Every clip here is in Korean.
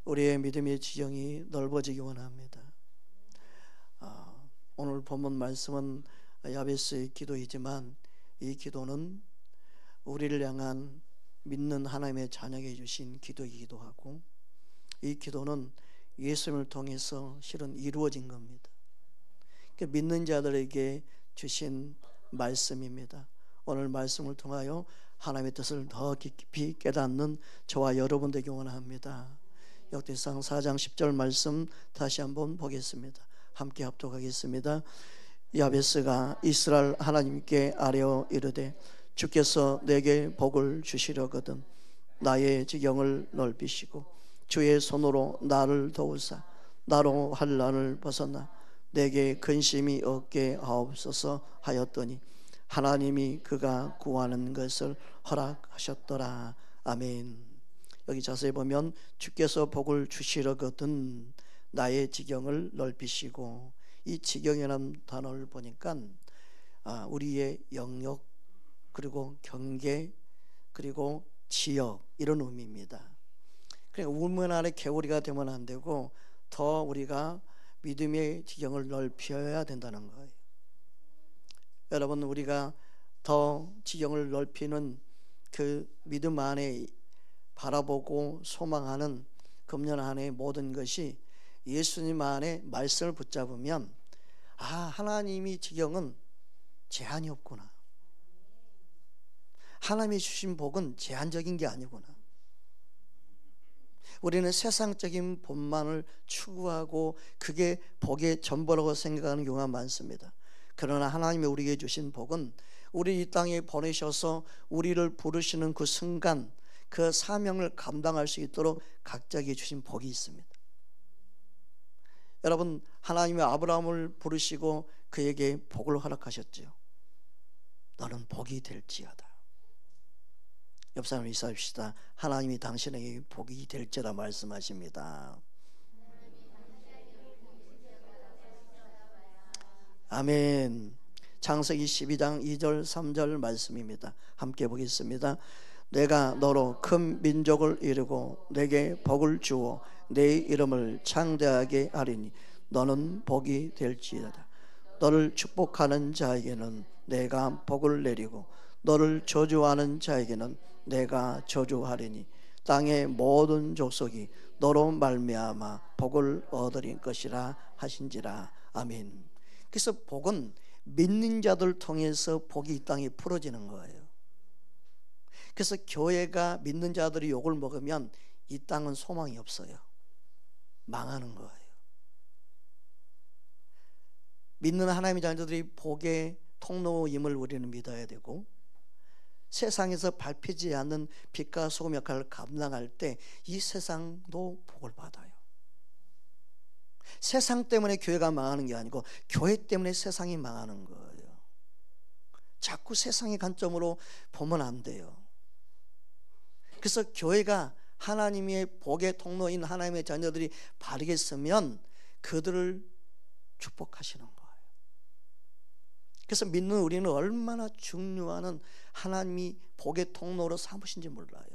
우리의 믿음의 지경이 넓어지기 원합니다. 오늘 본문 말씀은 야베스의 기도이지만 이 기도는 우리를 향한 믿는 하나님의 자녀에게 주신 기도이기도 하고, 이 기도는 예수님을 통해서 실은 이루어진 겁니다. 믿는 자들에게 주신 말씀입니다. 오늘 말씀을 통하여 하나님의 뜻을 더 깊이 깨닫는 저와 여러분 되기 원합니다. 역대상 4장 10절 말씀 다시 한번 보겠습니다. 함께 합독하겠습니다. 야베스가 이스라엘 하나님께 아뢰어 이르되 주께서 내게 복을 주시려거든 나의 지경을 넓히시고 주의 손으로 나를 도우사 나로 환난을 벗어나 내게 근심이 없게 하옵소서 하였더니 하나님이 그가 구하는 것을 허락하셨더라. 아멘. 여기 자세히 보면 주께서 복을 주시려거든 나의 지경을 넓히시고, 이 지경이라는 단어를 보니까 우리의 영역 그리고 경계 그리고 지역 이런 의미입니다. 그러니까 우물 안에 개구리가 되면 안 되고 더 우리가 믿음의 지경을 넓혀야 된다는 거예요. 여러분, 우리가 더 지경을 넓히는 그 믿음 안에 바라보고 소망하는 금년 한 해의 모든 것이 예수님 안에 말씀을 붙잡으면 하나님이 지경은 제한이 없구나, 하나님이 주신 복은 제한적인 게 아니구나. 우리는 세상적인 복만을 추구하고 그게 복의 전부라고 생각하는 경우가 많습니다. 그러나 하나님이 우리에게 주신 복은 우리 이 땅에 보내셔서 우리를 부르시는 그 순간 그 사명을 감당할 수 있도록 각자에게 주신 복이 있습니다. 여러분, 하나님이 아브라함을 부르시고 그에게 복을 허락하셨죠. 너는 복이 될지어다. 옆 사람 인사합시다. 하나님이 당신에게 복이 될지어다 말씀하십니다. 아멘. 창세기 12장 2절 3절 말씀입니다. 함께 보겠습니다. 내가 너로 큰 민족을 이루고 내게 복을 주어 내 이름을 창대하게 하리니 너는 복이 될지어다. 너를 축복하는 자에게는 내가 복을 내리고 너를 저주하는 자에게는 내가 저주하리니 땅의 모든 족속이 너로 말미암아 복을 얻을 것이라 하신지라. 아멘. 그래서 복은 믿는 자들 통해서 복이 이 땅에 풀어지는 거예요. 그래서 교회가 믿는 자들이 욕을 먹으면 이 땅은 소망이 없어요. 망하는 거예요. 믿는 하나님의 자녀들이 복의 통로임을 우리는 믿어야 되고, 세상에서 밟히지 않는 빛과 소금 역할을 감당할 때 이 세상도 복을 받아요. 세상 때문에 교회가 망하는 게 아니고 교회 때문에 세상이 망하는 거예요. 자꾸 세상의 관점으로 보면 안 돼요. 그래서 교회가 하나님의 복의 통로인 하나님의 자녀들이 바르게 쓰면 그들을 축복하시는 거예요. 그래서 믿는 우리는 얼마나 중요한 하나님이 복의 통로로 삼으신지 몰라요.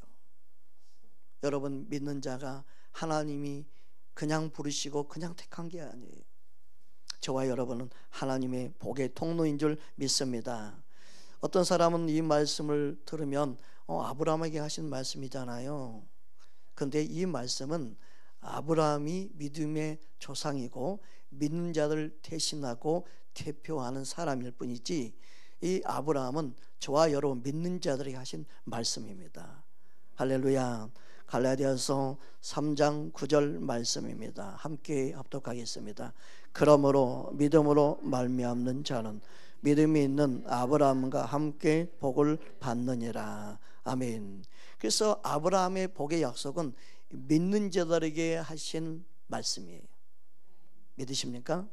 여러분, 믿는 자가 하나님이 그냥 부르시고 그냥 택한 게 아니에요. 저와 여러분은 하나님의 복의 통로인 줄 믿습니다. 어떤 사람은 이 말씀을 들으면 아브라함에게 하신 말씀이잖아요. 그런데 이 말씀은 아브라함이 믿음의 조상이고 믿는 자들 대신하고 대표하는 사람일 뿐이지, 이 아브라함은 저와 여러분 믿는 자들에게 하신 말씀입니다. 할렐루야. 갈라디아서 3장 9절 말씀입니다. 함께 합독하겠습니다. 그러므로 믿음으로 말미암는 자는 믿음이 있는 아브라함과 함께 복을 받느니라. 아멘. 그래서 아브라함의 복의 약속은 믿는 자들에게 하신 말씀이에요. 믿으십니까?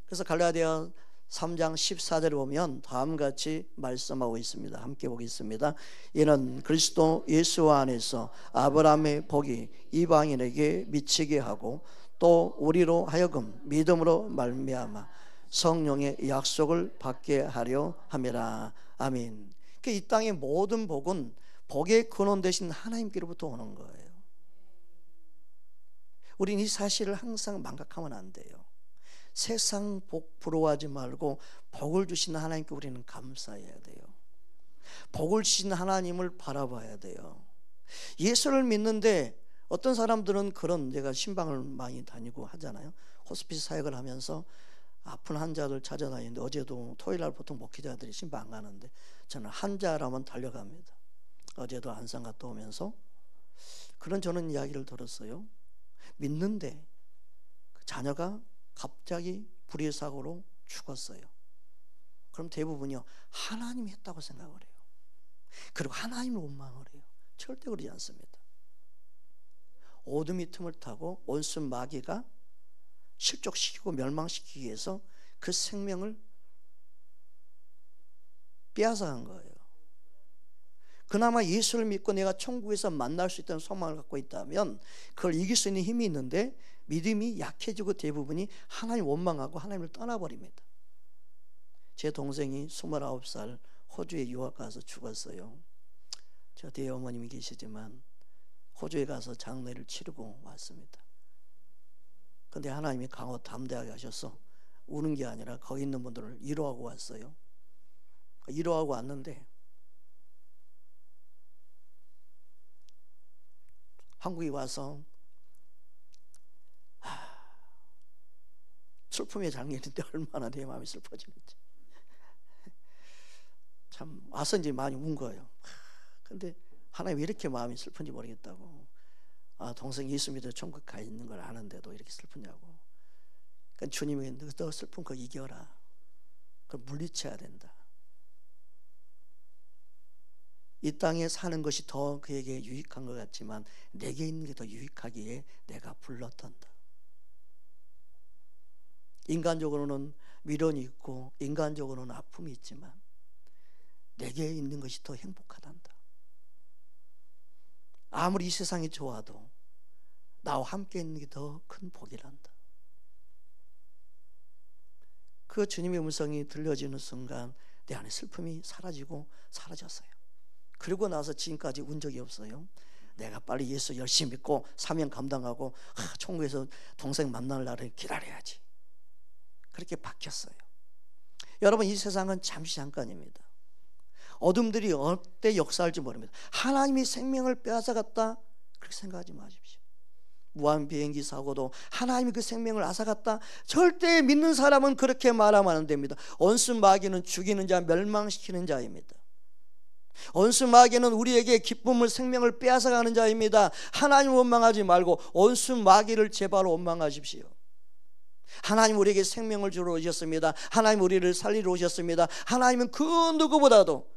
그래서 갈라디아 3장 14절을 보면 다음같이 말씀하고 있습니다. 함께 보겠습니다. 이는 그리스도 예수 안에서 아브라함의 복이 이방인에게 미치게 하고 또 우리로 하여금 믿음으로 말미암아 성령의 약속을 받게 하려 함이라. 아멘. 이 땅의 모든 복은 복의 근원 되신 하나님께로부터 오는 거예요. 우리는 이 사실을 항상 망각하면 안 돼요. 세상 복 부러워하지 말고 복을 주시는 하나님께 우리는 감사해야 돼요. 복을 주시는 하나님을 바라봐야 돼요. 예수를 믿는데 어떤 사람들은 그런, 제가 신방을 많이 다니고 하잖아요. 호스피스 사역을 하면서 아픈 환자들 찾아다니는데, 어제도 토요일날 보통 목회자들이 신방 안 가는데 저는 환자라면 달려갑니다. 어제도 안산 갔다 오면서 그런 저는 이야기를 들었어요. 믿는데 그 자녀가 갑자기 불의의 사고로 죽었어요. 그럼 대부분이요, 하나님이 했다고 생각을 해요. 그리고 하나님을 원망을 해요. 절대 그러지 않습니다. 어둠이 틈을 타고 온순 마귀가 실족시키고 멸망시키기 위해서 그 생명을 빼앗아간 거예요. 그나마 예수를 믿고 내가 천국에서 만날 수 있다는 소망을 갖고 있다면 그걸 이길 수 있는 힘이 있는데, 믿음이 약해지고 대부분이 하나님 원망하고 하나님을 떠나버립니다. 제 동생이 29살 호주에 유학 가서 죽었어요. 저 뒤에 어머님이 계시지만 호주에 가서 장례를 치르고 왔습니다. 근데 하나님이 강호 담대하게 하셔서 우는 게 아니라 거기 있는 분들을 위로하고 왔어요. 위로하고 왔는데 한국에 와서 슬픔의 장면인데 얼마나 내 마음이 슬퍼지는지. 참 와서 이제 많이 운 거예요. 근데 하나님 왜 이렇게 마음이 슬픈지 모르겠다고. 동생이 예수 믿어 천국 가 있는 걸 아는데도 이렇게 슬프냐고. 그러니까 주님이 너 슬픈 거 이겨라. 그걸 물리쳐야 된다. 이 땅에 사는 것이 더 그에게 유익한 것 같지만 내게 있는 게 더 유익하기에 내가 불렀단다. 인간적으로는 미련이 있고 인간적으로는 아픔이 있지만 내게 있는 것이 더 행복하단다. 아무리 이 세상이 좋아도 나와 함께 있는 게 더 큰 복이란다. 그 주님의 음성이 들려지는 순간 내 안에 슬픔이 사라지고 사라졌어요. 그리고 나서 지금까지 운 적이 없어요. 내가 빨리 예수 열심히 믿고 사명 감당하고 천국에서 동생 만날 날을 기다려야지. 그렇게 바뀌었어요. 여러분, 이 세상은 잠시 잠깐입니다. 어둠들이 어때 역사할지 모릅니다. 하나님이 생명을 빼앗아갔다 그렇게 생각하지 마십시오. 무한 비행기 사고도 하나님이 그 생명을 앗아갔다, 절대 믿는 사람은 그렇게 말하면 안 됩니다. 온순 마귀는 죽이는 자, 멸망시키는 자입니다. 온순 마귀는 우리에게 기쁨을, 생명을 빼앗아가는 자입니다. 하나님 원망하지 말고 온순 마귀를 제발 원망하십시오. 하나님 우리에게 생명을 주러 오셨습니다. 하나님 우리를 살리러 오셨습니다. 하나님은 그 누구보다도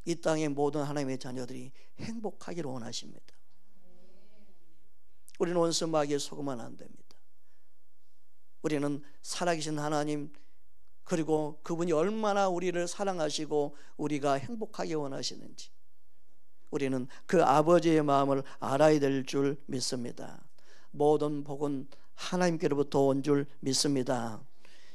이 땅의 모든 하나님의 자녀들이 행복하기를 원하십니다. 우리는 온순 마귀에 속으면 안 됩니다. 우리는 살아계신 하나님, 그리고 그분이 얼마나 우리를 사랑하시고 우리가 행복하게 원하시는지 우리는 그 아버지의 마음을 알아야 될 줄 믿습니다. 모든 복은 하나님께로부터 온 줄 믿습니다.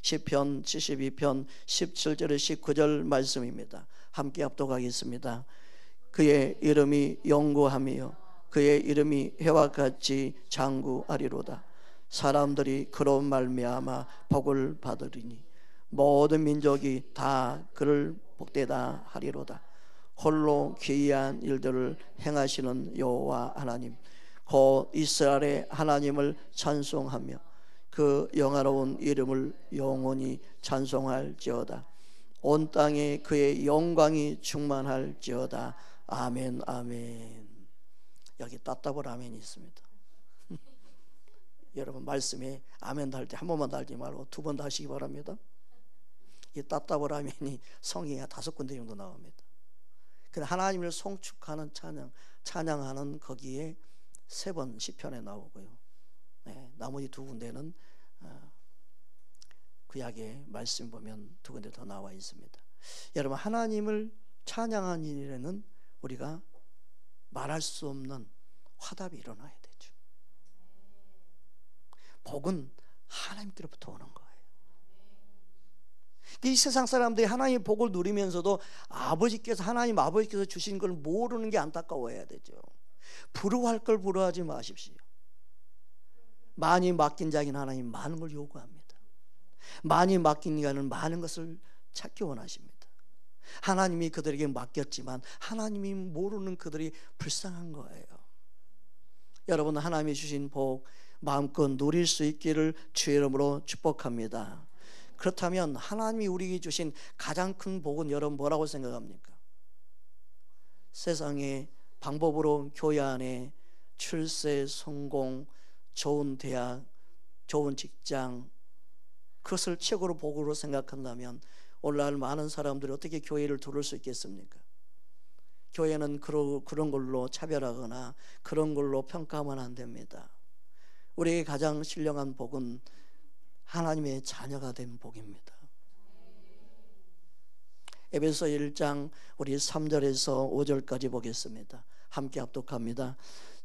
시편 72편 17절에 19절 말씀입니다. 함께 합독하겠습니다. 그의 이름이 영구하며 그의 이름이 해와 같이 장구하리로다. 사람들이 그로 말미암아 복을 받으리니 모든 민족이 다 그를 복되다 하리로다. 홀로 기이한 일들을 행하시는 여호와 하나님, 곧 이스라엘의 하나님을 찬송하며 그 영화로운 이름을 영원히 찬송할지어다. 온 땅에 그의 영광이 충만할지어다. 아멘, 아멘. 여기 따따블 아멘이 있습니다. 여러분, 말씀에 아멘 달 때 한 번만 달지 말고 두 번 다시기 바랍니다. 이 따따블 아멘이 성경에 5군데 정도 나옵니다. 근데 하나님을 송축하는 찬양하는 거기에 3번 시편에 나오고요. 나머지 2군데는 구약의 말씀 보면 2군데 더 나와 있습니다. 여러분, 하나님을 찬양하는 일에는 우리가 말할 수 없는 화답이 일어나야 되죠. 복은 하나님께로부터 오는 거예요. 이 세상 사람들이 하나님의 복을 누리면서도 하나님 아버지께서 주신 걸 모르는 게 안타까워야 되죠. 부러워할 걸 부러워하지 마십시오. 많이 맡긴 자에게는 하나님 많은 걸 요구합니다. 많이 맡긴 자는 많은 것을 찾기 원하십니다. 하나님이 그들에게 맡겼지만 하나님이 모르는 그들이 불쌍한 거예요. 여러분, 하나님이 주신 복 마음껏 누릴 수 있기를 주의 이름으로 축복합니다. 그렇다면 하나님이 우리에게 주신 가장 큰 복은 여러분 뭐라고 생각합니까? 세상의 방법으로 교회 안에 출세, 성공, 좋은 대학, 좋은 직장, 그것을 최고로 복으로 생각한다면 오늘날 많은 사람들이 어떻게 교회를 들을 수 있겠습니까? 교회는 그런 걸로 차별하거나 그런 걸로 평가하면 안 됩니다. 우리에게 가장 신령한 복은 하나님의 자녀가 된 복입니다. 에베소 1장 우리 3절에서 5절까지 보겠습니다. 함께 합독합니다.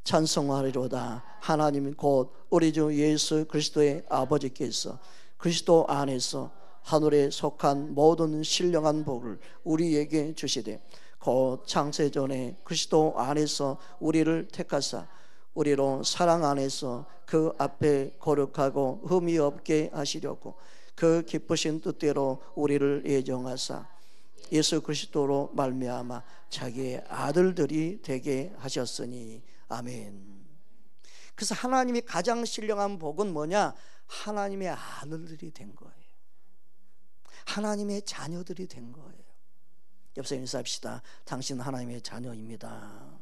찬송하리로다. 하나님 곧 우리 주 예수 그리스도의 아버지께서 그리스도 안에서 하늘에 속한 모든 신령한 복을 우리에게 주시되 곧 창세전에 그리스도 안에서 우리를 택하사 우리로 사랑 안에서 그 앞에 거룩하고 흠이 없게 하시려고 그 기쁘신 뜻대로 우리를 예정하사 예수 그리스도로 말미암아 자기의 아들들이 되게 하셨으니 아멘. 그래서 하나님이 가장 신령한 복은 뭐냐? 하나님의 아들들이 된 거예요. 하나님의 자녀들이 된 거예요. 옆에 인사합시다. 당신은 하나님의 자녀입니다.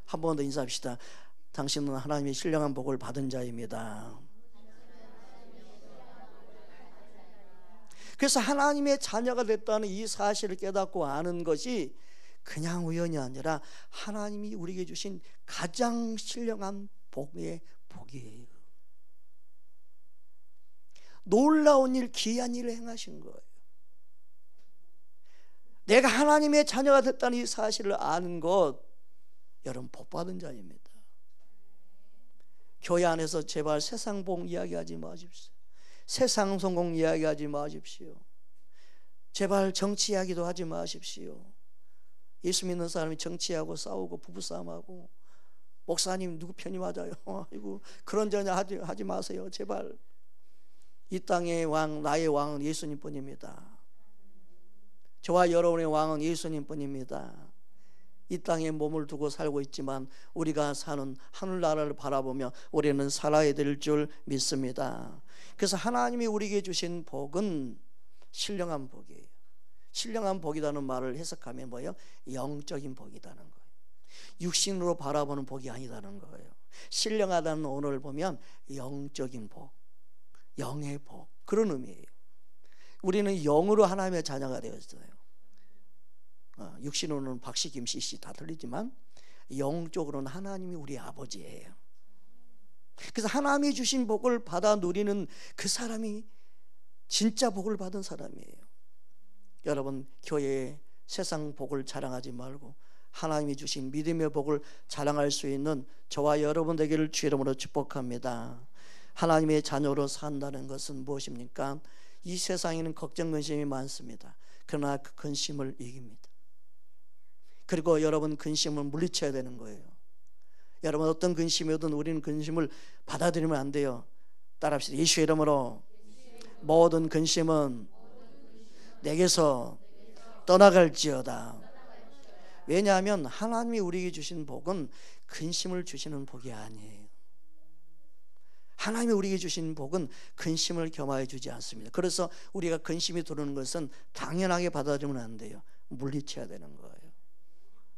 한 번 더 인사합시다. 당신은 하나님의 신령한 복을 받은 자입니다. 그래서 하나님의 자녀가 됐다는 이 사실을 깨닫고 아는 것이 그냥 우연이 아니라 하나님이 우리에게 주신 가장 신령한 복의 복이에요. 놀라운 일, 귀한 일을 행하신 거예요. 내가 하나님의 자녀가 됐다는 이 사실을 아는 것, 여러분 복 받은 자입니다. 교회 안에서 제발 세상 복 이야기하지 마십시오. 세상 성공 이야기하지 마십시오. 제발 정치 이야기도 하지 마십시오. 예수 믿는 사람이 정치하고 싸우고 부부싸움하고 목사님 누구 편이 맞아요? 아이고 그런 전혀 하지 마세요. 제발. 이 땅의 왕, 나의 왕은 예수님뿐입니다. 저와 여러분의 왕은 예수님뿐입니다. 이 땅에 몸을 두고 살고 있지만 우리가 사는 하늘나라를 바라보며 우리는 살아야 될 줄 믿습니다. 그래서 하나님이 우리에게 주신 복은 신령한 복이에요. 신령한 복이라는 말을 해석하면 뭐예요? 영적인 복이라는 거예요. 육신으로 바라보는 복이 아니라는 거예요. 신령하다는 오늘 보면 영적인 복, 영의 복, 그런 의미예요. 우리는 영으로 하나님의 자녀가 되었어요. 육신으로는 박씨, 김씨, 씨 다 틀리지만 영적으로는 하나님이 우리 아버지예요. 그래서 하나님이 주신 복을 받아 누리는 그 사람이 진짜 복을 받은 사람이에요. 여러분, 교회에 세상 복을 자랑하지 말고 하나님이 주신 믿음의 복을 자랑할 수 있는 저와 여러분 되기를 주의 이름으로 축복합니다. 하나님의 자녀로 산다는 것은 무엇입니까? 이 세상에는 걱정 근심이 많습니다. 그러나 그 근심을 이깁니다. 그리고 여러분 근심을 물리쳐야 되는 거예요. 여러분 어떤 근심이든 우리는 근심을 받아들이면 안 돼요. 따라합시다. 예수의 이름으로 모든 근심은 내게서 떠나갈지어다. 왜냐하면 하나님이 우리에게 주신 복은 근심을 주시는 복이 아니에요. 하나님이 우리에게 주신 복은 근심을 겸하여 주지 않습니다. 그래서 우리가 근심이 들어오는 것은 당연하게 받아들이면 안 돼요. 물리쳐야 되는 거예요.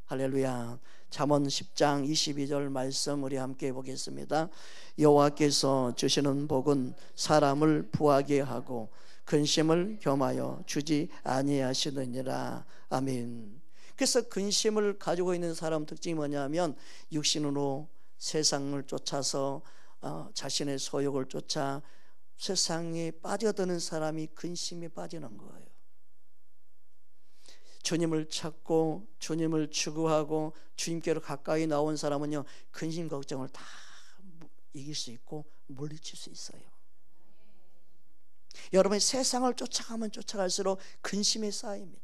할렐루야. 잠언 10장 22절 말씀 우리 함께 보겠습니다. 여호와께서 주시는 복은 사람을 부하게 하고 근심을 겸하여 주지 아니하시느니라. 아멘. 그래서 근심을 가지고 있는 사람 특징이 뭐냐면 육신으로 세상을 쫓아서 자신의 소욕을 쫓아 세상에 빠져드는 사람이 근심에 빠지는 거예요. 주님을 찾고 주님을 추구하고 주님께로 가까이 나온 사람은요, 근심 걱정을 다 이길 수 있고 물리칠 수 있어요. 여러분이 세상을 쫓아가면 쫓아갈수록 근심에 쌓입니다.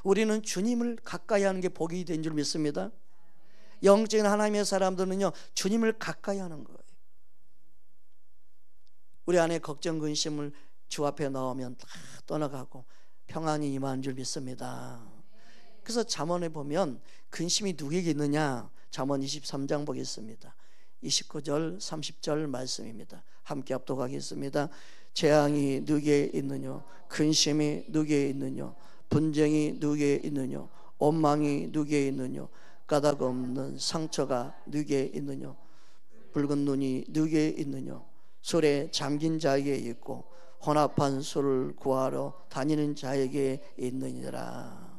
우리는 주님을 가까이 하는 게 복이 된 줄 믿습니다. 영적인 하나님의 사람들은요, 주님을 가까이 하는 거예요. 우리 안에 걱정, 근심을 주 앞에 넣으면 다 떠나가고 평안이 임하는 줄 믿습니다. 그래서 잠언에 보면 근심이 누구에게 있느냐, 잠언 23장 보겠습니다. 29절 30절 말씀입니다. 함께 합독하겠습니다. 재앙이 누구에게 있느냐, 근심이 누구에게 있느냐, 분쟁이 누구에게 있느냐, 원망이 누구에게 있느냐, 까닭 없는 상처가 누구에게 있느냐, 붉은 눈이 누구에게 있느냐, 술에 잠긴 자에게 있고 혼합한 술을 구하러 다니는 자에게 있느니라.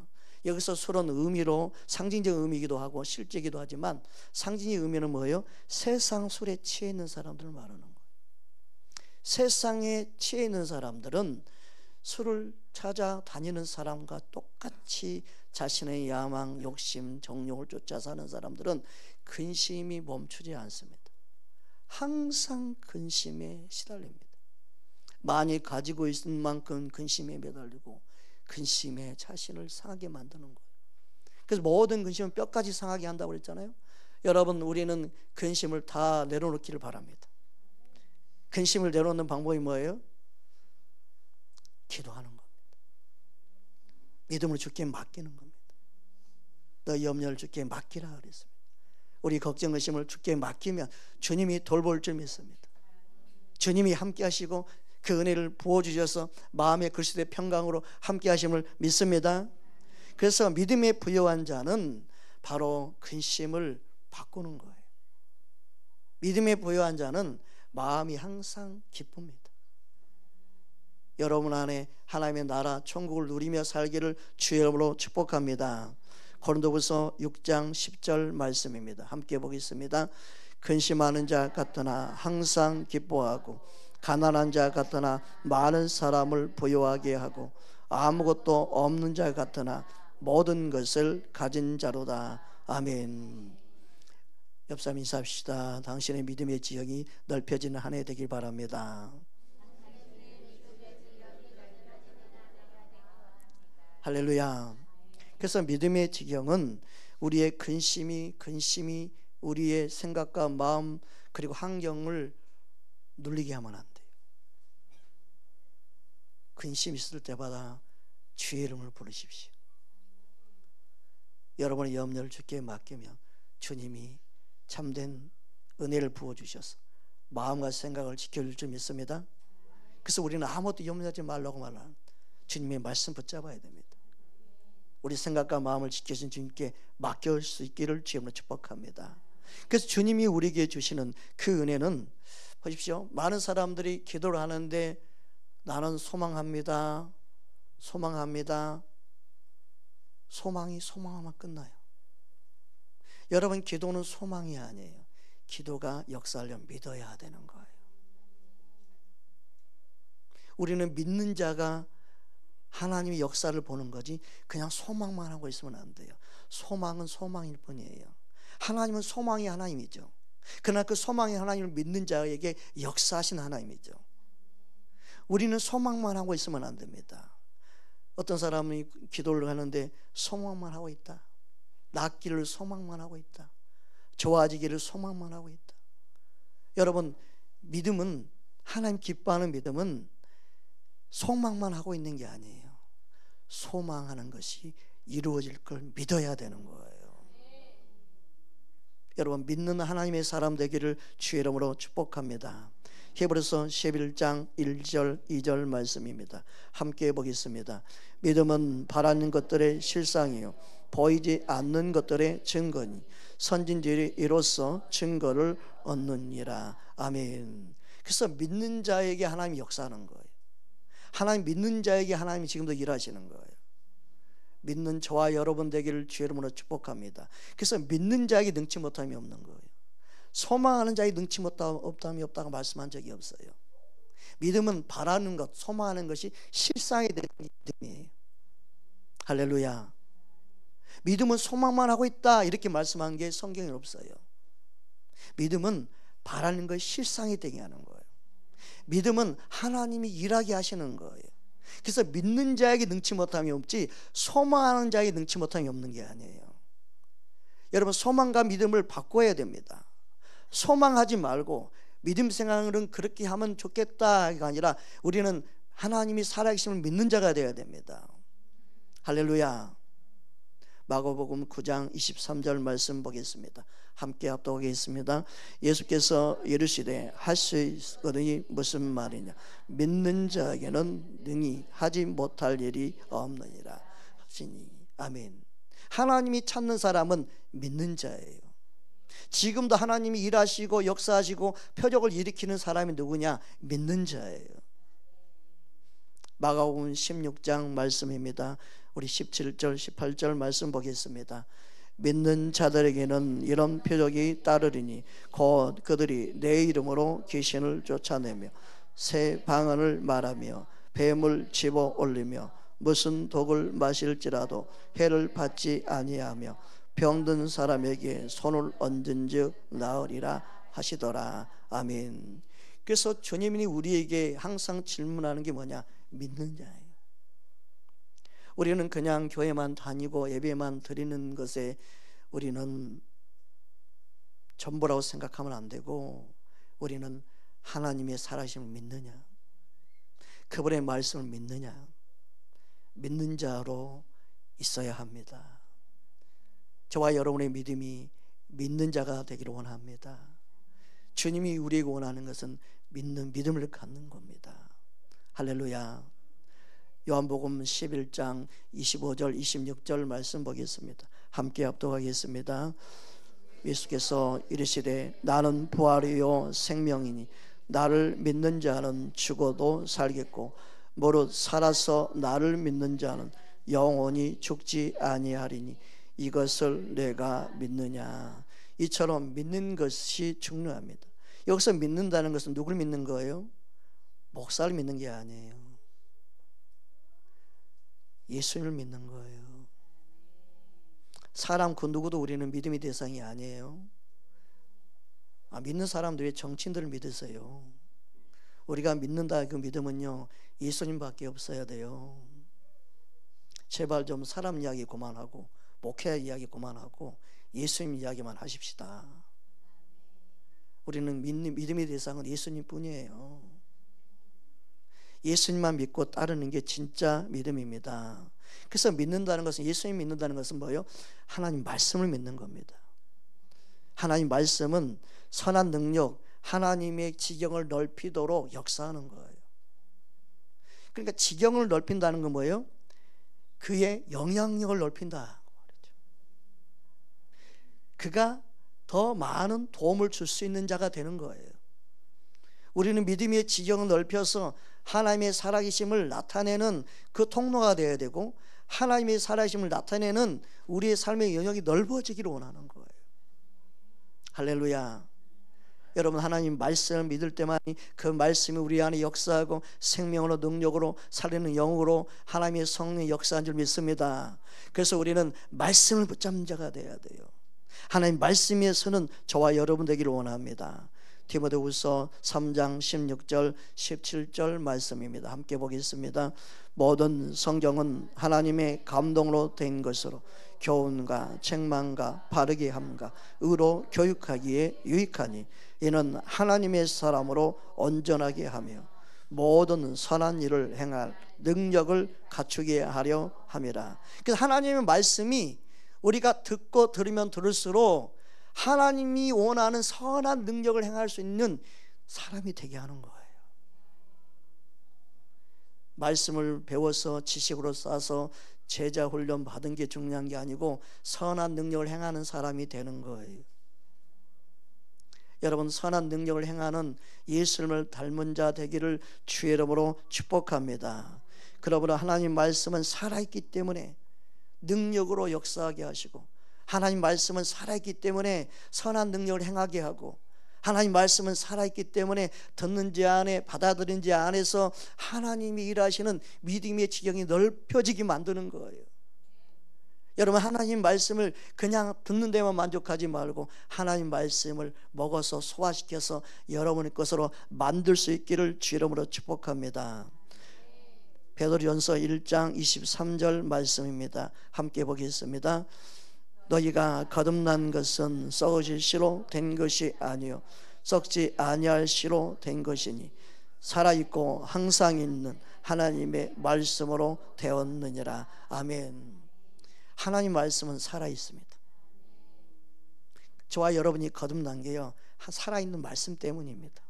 여기서 술은 의미로 상징적 의미이기도 하고 실제이기도 하지만 상징의 의미는 뭐예요? 세상 술에 취해 있는 사람들을 말하는 거예요. 세상에 취해 있는 사람들은 술을 찾아 다니는 사람과 똑같이 자신의 야망, 욕심, 정욕을 쫓아 사는 사람들은 근심이 멈추지 않습니다. 항상 근심에 시달립니다. 많이 가지고 있는 만큼 근심에 매달리고 근심에 자신을 상하게 만드는 거예요. 그래서 모든 근심은 뼈까지 상하게 한다고 그랬잖아요. 여러분, 우리는 근심을 다 내려놓기를 바랍니다. 근심을 내려놓는 방법이 뭐예요? 기도하는 겁니다. 믿음을 주께 맡기는 겁니다. 너 염려를 주께 맡기라 그랬습니다. 우리 걱정, 근심을 주께 맡기면 주님이 돌볼 줄 믿습니다. 주님이 함께 하시고 그 은혜를 부어주셔서 마음의 글씨대 평강으로 함께 하심을 믿습니다. 그래서 믿음에 부여한 자는 바로 근심을 바꾸는 거예요. 믿음에 부여한 자는 마음이 항상 기쁩니다. 여러분 안에 하나님의 나라 천국을 누리며 살기를 주의 이름으로 축복합니다. 고린도후서 6장 10절 말씀입니다. 함께 보겠습니다. 근심하는 자 같으나 항상 기뻐하고 가난한 자 같으나 많은 사람을 부유하게 하고 아무것도 없는 자 같으나 모든 것을 가진 자로다. 아멘. 옆 사람 인사합시다. 당신의 믿음의 지형이 넓혀지는 한 해 되길 바랍니다. 할렐루야. 그래서 믿음의 지경은 우리의 근심이 우리의 생각과 마음 그리고 환경을 눌리게 하면 안 돼요. 근심 있을 때마다 주의 이름을 부르십시오. 여러분의 염려를 주께 맡기면 주님이 참된 은혜를 부어주셔서 마음과 생각을 지켜줄 줄 믿습니다. 그래서 우리는 아무것도 염려하지 말라고 말하는 주님의 말씀 붙잡아야 됩니다. 우리 생각과 마음을 지켜주신 주님께 맡겨올 수 있기를 주님으로 축복합니다. 그래서 주님이 우리에게 주시는 그 은혜는 보십시오. 많은 사람들이 기도를 하는데 나는 소망합니다. 소망하면 끝나요. 여러분, 기도는 소망이 아니에요. 기도가 역사하려면 믿어야 되는 거예요. 우리는 믿는 자가 하나님의 역사를 보는 거지 그냥 소망만 하고 있으면 안 돼요. 소망은 소망일 뿐이에요. 하나님은 소망이 하나님이죠. 그러나 그 소망의 하나님을 믿는 자에게 역사하신 하나님이죠. 우리는 소망만 하고 있으면 안 됩니다. 어떤 사람이 기도를 하는데 소망만 하고 있다. 낫기를 소망만 하고 있다. 좋아지기를 소망만 하고 있다. 여러분, 믿음은, 하나님 기뻐하는 믿음은 소망만 하고 있는 게 아니에요. 소망하는 것이 이루어질 걸 믿어야 되는 거예요. 여러분, 믿는 하나님의 사람 되기를 주의 이름으로 축복합니다. 히브리서 11장 1절 2절 말씀입니다. 함께 보겠습니다. 믿음은 바라는 것들의 실상이요 보이지 않는 것들의 증거니 선진들이 이로써 증거를 얻느니라. 아멘. 그래서 믿는 자에게 하나님이 역사하는 거예요. 하나님 믿는 자에게 하나님이 지금도 일하시는 거예요. 믿는 저와 여러분 되기를 주의 이름으로 축복합니다. 그래서 믿는 자에게 능치 못함이 없는 거예요. 소망하는 자에게 능치 못함이 없다고 말씀한 적이 없어요. 믿음은 바라는 것, 소망하는 것이 실상이 되는 믿음이에요. 할렐루야. 믿음은 소망만 하고 있다 이렇게 말씀한 게 성경에 없어요. 믿음은 바라는 것이 실상이 되게 하는 거예요. 믿음은 하나님이 일하게 하시는 거예요. 그래서 믿는 자에게 능치 못함이 없지 소망하는 자에게 능치 못함이 없는 게 아니에요. 여러분, 소망과 믿음을 바꿔야 됩니다. 소망하지 말고 믿음 생활은 그렇게 하면 좋겠다가 아니라 우리는 하나님이 살아계심을 믿는 자가 되어야 됩니다. 할렐루야. 마가복음 9장 23절 말씀 보겠습니다. 함께 합독하겠습니다. 예수께서 이르시되 할 수 있거든이 무슨 말이냐, 믿는 자에게는 능히 하지 못할 일이 없느니라 하시니. 아멘. 하나님이 찾는 사람은 믿는 자예요. 지금도 하나님이 일하시고 역사하시고 표적을 일으키는 사람이 누구냐? 믿는 자예요. 마가복음 16장 말씀입니다. 우리 17절 18절 말씀 보겠습니다. 믿는 자들에게는 이런 표적이 따르리니 곧 그들이 내 이름으로 귀신을 쫓아내며 새 방언을 말하며 뱀을 집어 올리며 무슨 독을 마실지라도 해를 받지 아니하며 병든 사람에게 손을 얹은즉 나으리라 하시더라. 아멘. 그래서 주님이 우리에게 항상 질문하는 게 뭐냐? 믿는 자예요. 우리는 그냥 교회만 다니고 예배만 드리는 것에 우리는 전부라고 생각하면 안 되고, 우리는 하나님의 살아계심을 믿느냐, 그분의 말씀을 믿느냐, 믿는 자로 있어야 합니다. 저와 여러분의 믿음이 믿는 자가 되기를 원합니다. 주님이 우리에게 원하는 것은 믿는 믿음을 갖는 겁니다. 할렐루야. 요한복음 11장 25절 26절 말씀 보겠습니다. 함께 합독하겠습니다. 예수께서 이르시되 나는 부활이요 생명이니 나를 믿는 자는 죽어도 살겠고 무릇 살아서 나를 믿는 자는 영원히 죽지 아니하리니 이것을 내가 믿느냐. 이처럼 믿는 것이 중요합니다. 여기서 믿는다는 것은 누굴 믿는 거예요? 목사를 믿는 게 아니에요. 예수님을 믿는 거예요. 사람 그 누구도 우리는 믿음의 대상이 아니에요. 믿는 사람들 왜 정치인들을 믿으세요? 우리가 믿는다 그 믿음은요, 예수님밖에 없어야 돼요. 제발 좀 사람 이야기 그만하고 목회 이야기 그만하고 예수님 이야기만 하십시다. 우리는 믿음의 대상은 예수님 뿐이에요. 예수님만 믿고 따르는 게 진짜 믿음입니다. 그래서 믿는다는 것은, 예수님 믿는다는 것은 뭐예요? 하나님 말씀을 믿는 겁니다. 하나님 말씀은 선한 능력, 하나님의 지경을 넓히도록 역사하는 거예요. 그러니까 지경을 넓힌다는 건 뭐예요? 그의 영향력을 넓힌다. 그가 더 많은 도움을 줄 수 있는 자가 되는 거예요. 우리는 믿음의 지경을 넓혀서 하나님의 살아계심을 나타내는 그 통로가 되어야 되고, 하나님의 살아계심을 나타내는 우리의 삶의 영역이 넓어지기를 원하는 거예요. 할렐루야. 여러분, 하나님 말씀을 믿을 때만 그 말씀이 우리 안에 역사하고 생명으로 능력으로 살리는 영으로 하나님의 성령의 역사한 줄 믿습니다. 그래서 우리는 말씀을 붙잡는 자가 되어야 돼요. 하나님 말씀에서는 저와 여러분 되기를 원합니다. 디모데후서 3장 16절 17절 말씀입니다. 함께 보겠습니다. 모든 성경은 하나님의 감동으로 된 것으로 교훈과 책망과 바르게 함과 의로 교육하기에 유익하니 이는 하나님의 사람으로 온전하게 하며 모든 선한 일을 행할 능력을 갖추게 하려 함이라. 그래서 하나님의 말씀이 우리가 듣고 들으면 들을수록 하나님이 원하는 선한 능력을 행할 수 있는 사람이 되게 하는 거예요. 말씀을 배워서 지식으로 쌓아서 제자 훈련 받은 게 중요한 게 아니고 선한 능력을 행하는 사람이 되는 거예요. 여러분, 선한 능력을 행하는 예수님을 닮은 자 되기를 주의 이름으로 축복합니다. 그러므로 하나님 말씀은 살아있기 때문에 능력으로 역사하게 하시고, 하나님 말씀은 살아있기 때문에 선한 능력을 행하게 하고, 하나님 말씀은 살아있기 때문에 듣는 자 안에 받아들인 자 안에서 하나님이 일하시는 믿음의 지경이 넓혀지게 만드는 거예요. 여러분, 하나님 말씀을 그냥 듣는 데만 만족하지 말고 하나님 말씀을 먹어서 소화시켜서 여러분의 것으로 만들 수 있기를 주 이름으로 축복합니다. 베드로전서 1장 23절 말씀입니다. 함께 보겠습니다. 너희가 거듭난 것은 썩어질 씨로 된 것이 아니요 썩지 아니할 씨로 된 것이니 살아있고 항상 있는 하나님의 말씀으로 되었느니라. 아멘. 하나님 말씀은 살아있습니다. 저와 여러분이 거듭난 게요, 살아있는 말씀 때문입니다.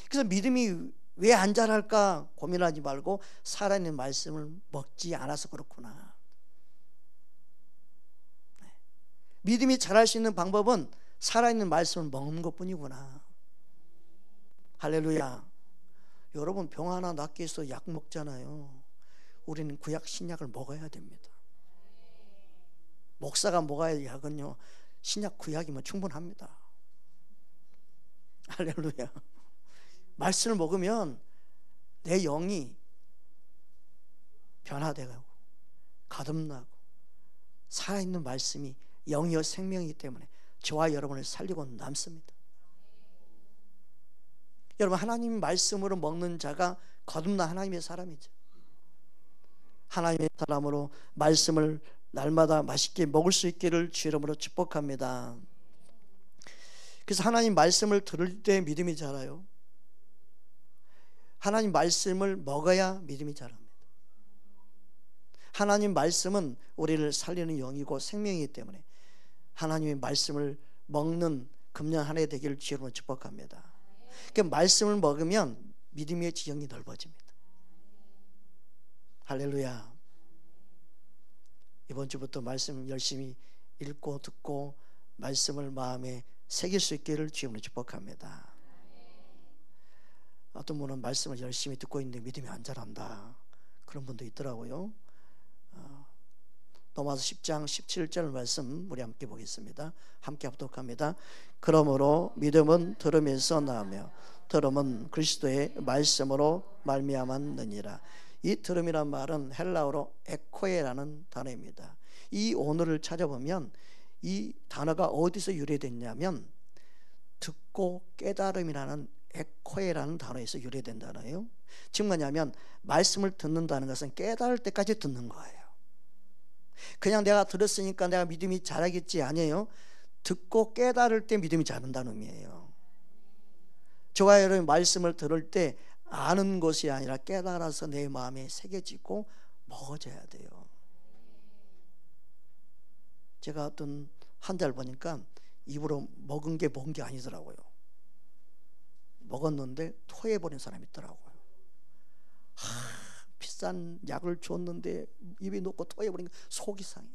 그래서 믿음이 왜 안 자랄까 고민하지 말고 살아있는 말씀을 먹지 않아서 그렇구나. 믿음이 자랄 수 있는 방법은 살아있는 말씀을 먹는 것뿐이구나. 할렐루야. 여러분, 병 하나 낫기 위해서 약 먹잖아요. 우리는 구약 신약을 먹어야 됩니다. 목사가 먹어야 할 약은요, 신약 구약이면 충분합니다. 할렐루야. 말씀을 먹으면 내 영이 변화되고 거듭나고 살아있는 말씀이 영이요 생명이기 때문에 저와 여러분을 살리고 남습니다. 여러분, 하나님 말씀으로 먹는 자가 거듭난 하나님의 사람이죠. 하나님의 사람으로 말씀을 날마다 맛있게 먹을 수 있기를 주 이름으로 축복합니다. 그래서 하나님 말씀을 들을 때 믿음이 자라요. 하나님 말씀을 먹어야 믿음이 자랍니다. 하나님 말씀은 우리를 살리는 영이고 생명이기 때문에 하나님의 말씀을 먹는 금년 한 해 되기를 주 이름으로 축복합니다. 그러니까 말씀을 먹으면 믿음의 지형이 넓어집니다. 할렐루야. 이번 주부터 말씀 열심히 읽고 듣고 말씀을 마음에 새길 수 있기를 주 이름으로 축복합니다. 어떤 분은 말씀을 열심히 듣고 있는데 믿음이 안 자란다, 그런 분도 있더라고요. 로마서 10장 17절 말씀 우리 함께 보겠습니다. 함께 합독합니다. 그러므로 믿음은 들음에서 나오며 들음은 그리스도의 말씀으로 말미암았느니라. 이 들음이란 말은 헬라어로 에코에라는 단어입니다. 이 오늘을 찾아보면 이 단어가 어디서 유래됐냐면 듣고 깨달음이라는 에코에라는 단어에서 유래된 단어예요. 지금 뭐냐면 말씀을 듣는다는 것은 깨달을 때까지 듣는 거예요. 그냥 내가 들었으니까 내가 믿음이 자라겠지, 아니에요. 듣고 깨달을 때 믿음이 자란다는 의미예요. 저와 여러분 말씀을 들을 때 아는 것이 아니라 깨달아서 내 마음에 새겨지고 먹어져야 돼요. 제가 어떤 환자를 보니까 입으로 먹은 게 먹은 게 아니더라고요. 먹었는데 토해버린 사람이 있더라고요. 비싼 약을 줬는데 입에 넣고 토해버린 게 속이 상해.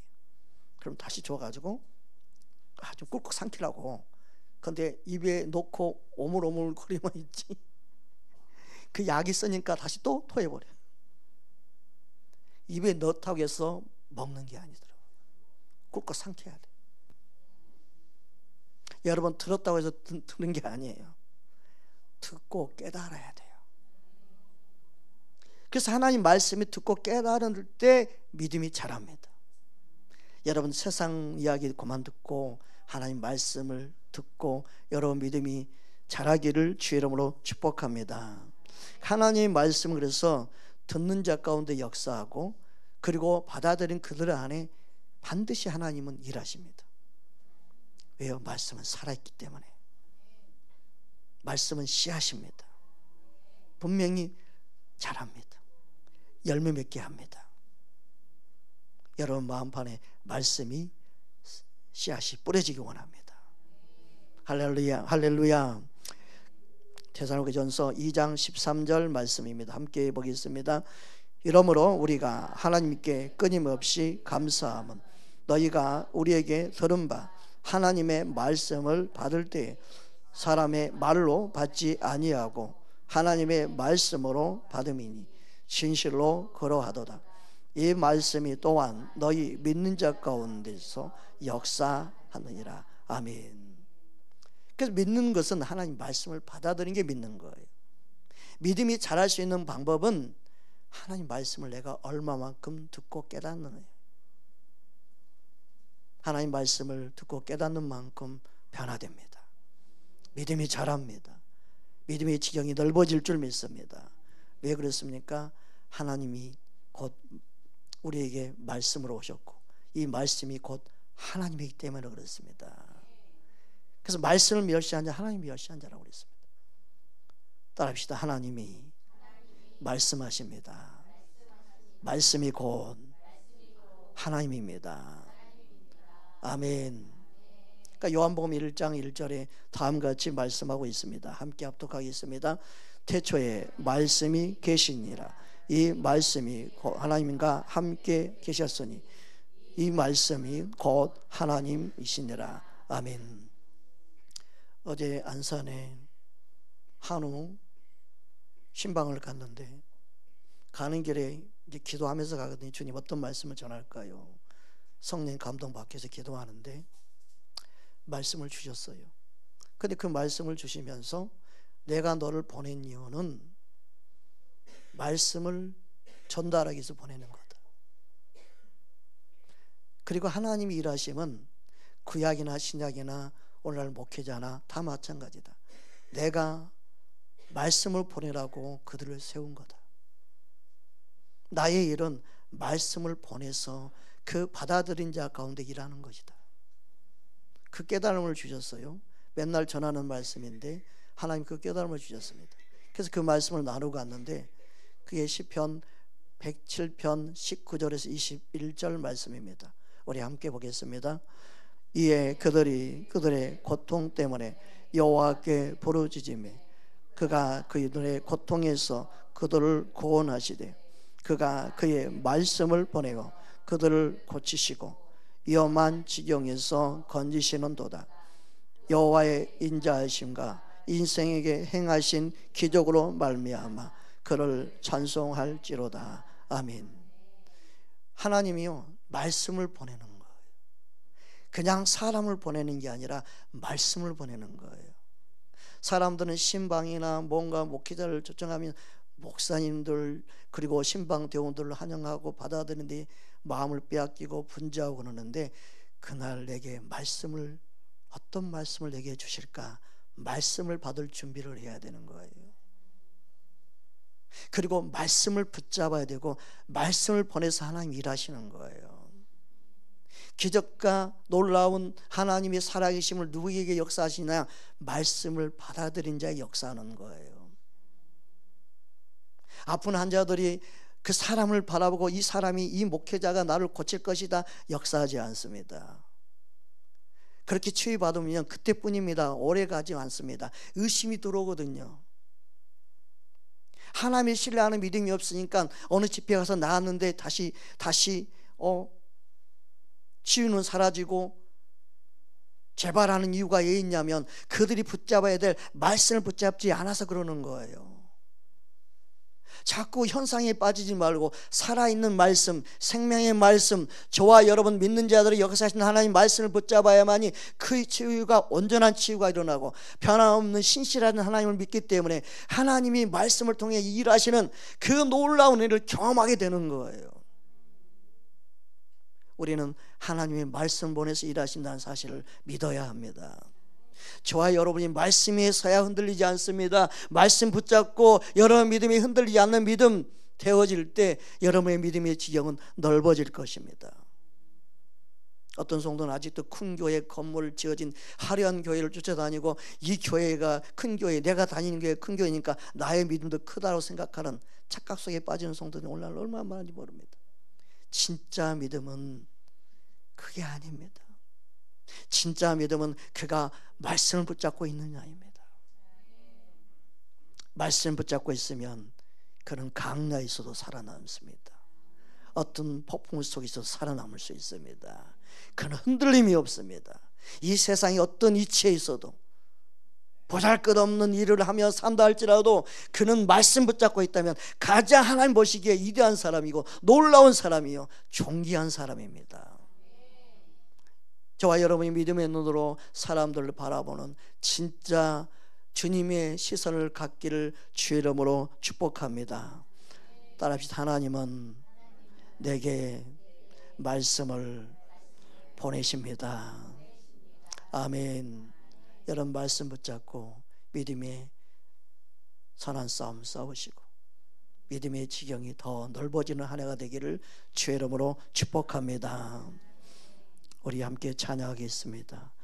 그럼 다시 줘가지고 좀 꿀꺽 삼키려고, 근데 입에 넣고 오물오물 거리만 있지 그 약이 쓰니까 다시 또 토해버려요. 입에 넣다고 해서 먹는 게 아니더라고요. 꿀꺽 삼켜야 돼. 여러분, 들었다고 해서 듣는 게 아니에요. 듣고 깨달아야 돼요. 그래서 하나님 말씀이 듣고 깨달을 때 믿음이 자랍니다. 여러분, 세상 이야기 그만 듣고 하나님 말씀을 듣고 여러분 믿음이 자라기를 주의 이름으로 축복합니다. 하나님의 말씀은 그래서 듣는 자 가운데 역사하고 그리고 받아들인 그들 안에 반드시 하나님은 일하십니다. 왜요? 말씀은 살아있기 때문에. 말씀은 씨앗입니다. 분명히 자랍니다. 열매 맺게 합니다. 여러분 마음판에 말씀이 씨앗이 뿌려지기 원합니다. 할렐루야, 할렐루야. 데살로니가전서 2장 13절 말씀입니다. 함께 보겠습니다. 이러므로 우리가 하나님께 끊임없이 감사함은 너희가 우리에게 들은 바 하나님의 말씀을 받을 때 사람의 말로 받지 아니하고 하나님의 말씀으로 받음이니 진실로 그러하도다. 이 말씀이 또한 너희 믿는 자 가운데서 역사하느니라. 아멘. 그래서 믿는 것은 하나님 말씀을 받아들이는 게 믿는 거예요. 믿음이 자랄 수 있는 방법은 하나님 말씀을 내가 얼마만큼 듣고 깨닫는 거예요. 하나님 말씀을 듣고 깨닫는 만큼 변화됩니다. 믿음이 자랍니다. 믿음의 지경이 넓어질 줄 믿습니다. 왜 그렇습니까? 하나님이 곧 우리에게 말씀으로 오셨고 이 말씀이 곧 하나님이기 때문에 그렇습니다. 그래서 말씀을 멸시한 자 하나님 멸시한 자라고 그랬습니다. 따라합시다. 하나님이 말씀하십니다. 말씀이 곧 하나님입니다. 아멘. 그러니까 요한복음 1장 1절에 다음과 같이 말씀하고 있습니다. 함께 합독하겠습니다. 태초에 말씀이 계시니라. 이 말씀이 곧 하나님과 함께 계셨으니 이 말씀이 곧 하나님이시니라. 아멘. 어제 안산에 한우 신방을 갔는데 가는 길에 이제 기도하면서 가거든요. 주님 어떤 말씀을 전할까요? 성령 감동받기 위해서 기도하는데 말씀을 주셨어요. 근데 그 말씀을 주시면서 내가 너를 보낸 이유는 말씀을 전달하기 위해서 보내는 거다. 그리고 하나님이 일하심은 구약이나 신약이나 오늘날 목회자나 다 마찬가지다. 내가 말씀을 보내라고 그들을 세운 거다. 나의 일은 말씀을 보내서 그 받아들인 자 가운데 일하는 것이다. 그 깨달음을 주셨어요. 맨날 전하는 말씀인데 하나님 그 깨달음을 주셨습니다. 그래서 그 말씀을 나누고 갔는데 그게 시편 107편 19절에서 21절 말씀입니다. 우리 함께 보겠습니다. 이에 그들이 그들의 고통 때문에 여호와께 부르짖으매 그가 그들의 고통에서 그들을 구원하시되 그가 그의 말씀을 보내어 그들을 고치시고 위험한 지경에서 건지시는도다. 여호와의 인자하심과 인생에게 행하신 기적으로 말미암아 그를 찬송할지로다. 아멘. 하나님이요 말씀을 보내는 거예요. 그냥 사람을 보내는 게 아니라 말씀을 보내는 거예요. 사람들은 신방이나 뭔가 목회자를 초청하면 목사님들 그리고 신방대원들을 환영하고 받아들이는데 마음을 빼앗기고 분주하고 그러는데 그날 내게 말씀을 어떤 말씀을 내게 주실까? 말씀을 받을 준비를 해야 되는 거예요. 그리고 말씀을 붙잡아야 되고 말씀을 보내서 하나님 일하시는 거예요. 기적과 놀라운 하나님의 살아계심을 누구에게 역사하시냐? 말씀을 받아들인 자에 역사하는 거예요. 아픈 환자들이 그 사람을 바라보고 이 사람이 이 목회자가 나를 고칠 것이다 역사하지 않습니다. 그렇게 치유받으면 그때뿐입니다. 오래 가지 않습니다. 의심이 들어오거든요. 하나님을 신뢰하는 믿음이 없으니까 어느 집회 가서 나왔는데 다시 치유는 사라지고 재발하는 이유가 왜 있냐면 그들이 붙잡아야 될 말씀을 붙잡지 않아서 그러는 거예요. 자꾸 현상에 빠지지 말고 살아있는 말씀, 생명의 말씀, 저와 여러분 믿는 자들의 역사하시는 하나님 말씀을 붙잡아야만이 그 치유가 온전한 치유가 일어나고 변함없는 신실한 하나님을 믿기 때문에 하나님이 말씀을 통해 일하시는 그 놀라운 일을 경험하게 되는 거예요. 우리는 하나님의 말씀 보내서 일하신다는 사실을 믿어야 합니다. 저와 여러분이 말씀에 서야 흔들리지 않습니다. 말씀 붙잡고 여러분 믿음이 흔들리지 않는 믿음 되어질 때 여러분의 믿음의 지경은 넓어질 것입니다. 어떤 성도는 아직도 큰 교회 건물 지어진 화려한 교회를 쫓아다니고 이 교회가 큰 교회, 내가 다니는 교회 큰 교회니까 나의 믿음도 크다고 생각하는 착각 속에 빠지는 성도들이 오늘날 얼마나 많은지 모릅니다. 진짜 믿음은 그게 아닙니다. 진짜 믿음은 그가 말씀을 붙잡고 있느냐입니다. 말씀 붙잡고 있으면 그는 강야에서도 살아남습니다. 어떤 폭풍 속에서 살아남을 수 있습니다. 그는 흔들림이 없습니다. 이 세상의 어떤 이치에 있어도 보잘것없는 일을 하며 산다 할지라도 그는 말씀 붙잡고 있다면 가장 하나님 보시기에 위대한 사람이고 놀라운 사람이요 존귀한 사람입니다. 저와 여러분이 믿음의 눈으로 사람들을 바라보는 진짜 주님의 시선을 갖기를 주의 이름으로 축복합니다. 따라합시다. 하나님은 내게 말씀을 보내십니다. 아멘. 여러분 말씀 붙잡고 믿음의 선한 싸움 싸우시고 믿음의 지경이 더 넓어지는 한 해가 되기를 주의 이름으로 축복합니다. 우리 함께 찬양하겠습니다.